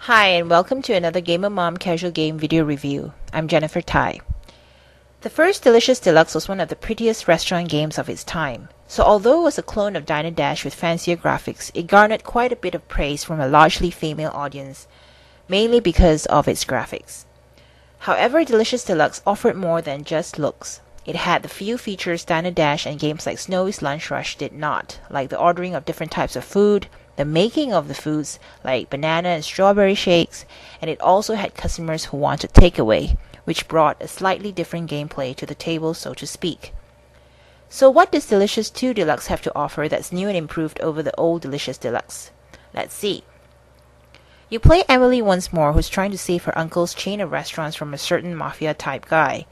Hi, and welcome to another Gamer Mom Casual Game video review. I'm Jennifer Tai. The first Delicious Deluxe was one of the prettiest restaurant games of its time, so although it was a clone of Dine and Dash with fancier graphics, it garnered quite a bit of praise from a largely female audience, mainly because of its graphics. However, Delicious Deluxe offered more than just looks. It had the few features Dine and Dash and games like Snowy's Lunch Rush did not, like the ordering of different types of food, the making of the foods like banana and strawberry shakes, and it also had customers who wanted takeaway, which brought a slightly different gameplay to the table, so to speak. So what does Delicious 2 Deluxe have to offer that's new and improved over the old Delicious Deluxe? Let's see. You play Emily once more, who's trying to save her uncle's chain of restaurants from a certain mafia-type guy.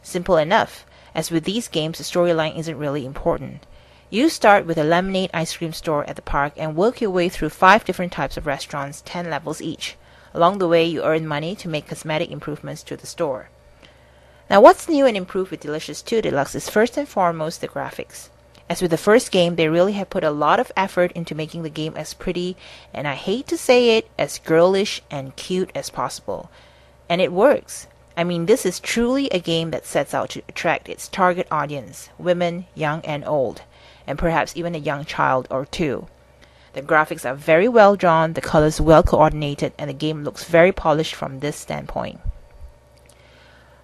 Simple enough, as with these games the storyline isn't really important. You start with a lemonade ice cream store at the park and work your way through 5 different types of restaurants, 10 levels each. Along the way, you earn money to make cosmetic improvements to the store. Now, what's new and improved with Delicious 2 Deluxe is first and foremost the graphics. As with the first game, they really have put a lot of effort into making the game as pretty, and I hate to say it, as girlish and cute as possible. And it works. I mean, this is truly a game that sets out to attract its target audience, women, young and old, and perhaps even a young child or two. The graphics are very well drawn, the colors well coordinated, and the game looks very polished from this standpoint.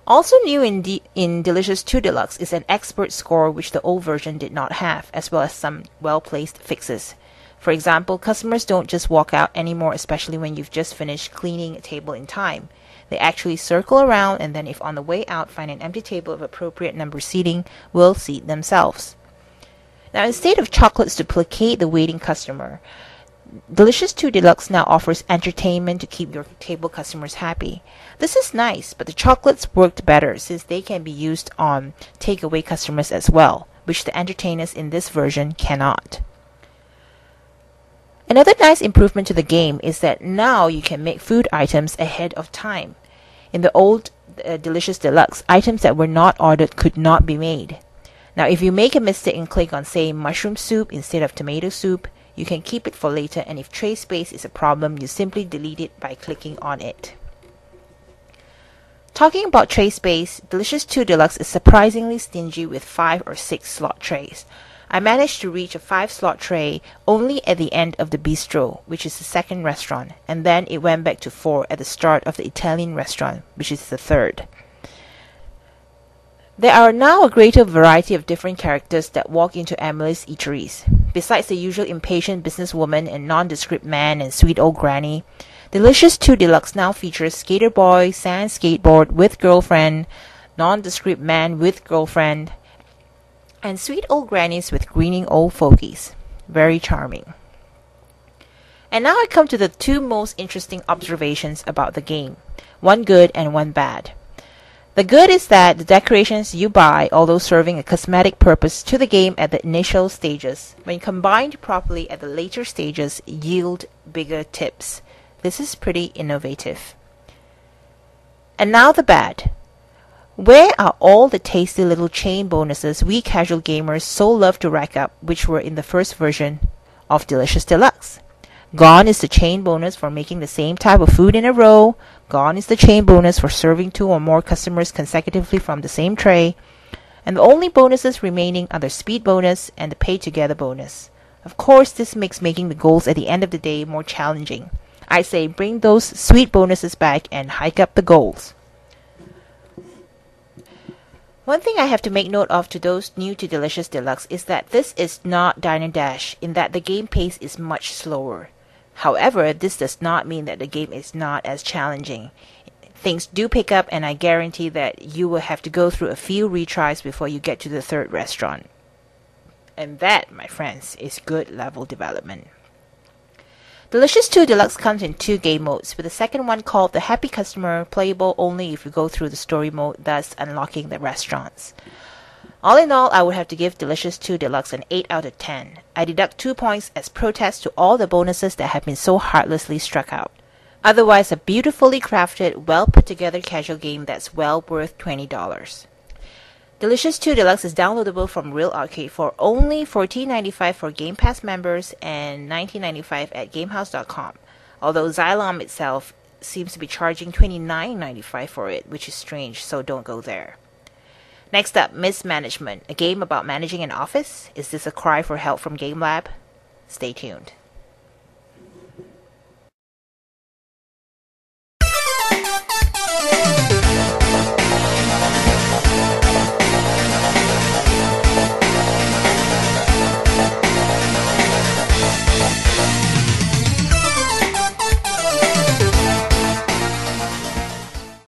Also new in Delicious 2 Deluxe is an expert score, which the old version did not have, as well as some well-placed fixes. For example, customers don't just walk out anymore, especially when you've just finished cleaning a table in time. They actually circle around, and then if on the way out find an empty table of appropriate number seating, will seat themselves. Now, instead of chocolates to placate the waiting customer, Delicious 2 Deluxe now offers entertainment to keep your table customers happy. This is nice, but the chocolates worked better since they can be used on takeaway customers as well, which the entertainers in this version cannot. Another nice improvement to the game is that now you can make food items ahead of time. In the old Delicious Deluxe, items that were not ordered could not be made. Now, if you make a mistake and click on, say, mushroom soup instead of tomato soup, you can keep it for later, and if tray space is a problem, you simply delete it by clicking on it. Talking about tray space, Delicious 2 Deluxe is surprisingly stingy with 5 or 6 slot trays. I managed to reach a 5-slot tray only at the end of the bistro, which is the second restaurant, and then it went back to 4 at the start of the Italian restaurant, which is the third. There are now a greater variety of different characters that walk into Emily's eateries. Besides the usual impatient businesswoman and nondescript man and sweet old granny, Delicious 2 Deluxe now features skater boy, sand skateboard with girlfriend, nondescript man with girlfriend, and sweet old grannies with grinning old fogies. Very charming. And now I come to the 2 most interesting observations about the game, one good and one bad. The good is that the decorations you buy, although serving a cosmetic purpose to the game at the initial stages, when combined properly at the later stages, yield bigger tips. This is pretty innovative. And now the bad. Where are all the tasty little chain bonuses we casual gamers so love to rack up, which were in the first version of Delicious Deluxe? Gone is the chain bonus for making the same type of food in a row. Gone is the chain bonus for serving 2 or more customers consecutively from the same tray. And the only bonuses remaining are the speed bonus and the pay together bonus. Of course, this makes making the goals at the end of the day more challenging. I say bring those sweet bonuses back and hike up the goals. One thing I have to make note of to those new to Delicious Deluxe is that this is not Dine and Dash, in that the game pace is much slower. However, this does not mean that the game is not as challenging. Things do pick up, and I guarantee that you will have to go through a few retries before you get to the third restaurant. And that, my friends, is good level development. Delicious 2 Deluxe comes in 2 game modes, with the second one called the Happy Customer, playable only if you go through the story mode, thus unlocking the restaurants. All in all, I would have to give Delicious 2 Deluxe an 8 out of 10. I deduct 2 points as protest to all the bonuses that have been so heartlessly struck out. Otherwise, a beautifully crafted, well put together casual game that's well worth $20. Delicious 2 Deluxe is downloadable from Real Arcade for only $14.95 for Game Pass members and $19.95 at gamehouse.com. although Xylem itself seems to be charging $29.95 for it, which is strange, so don't go there. Next up, Mismanagement, a game about managing an office. Is this a cry for help from Game Lab? Stay tuned.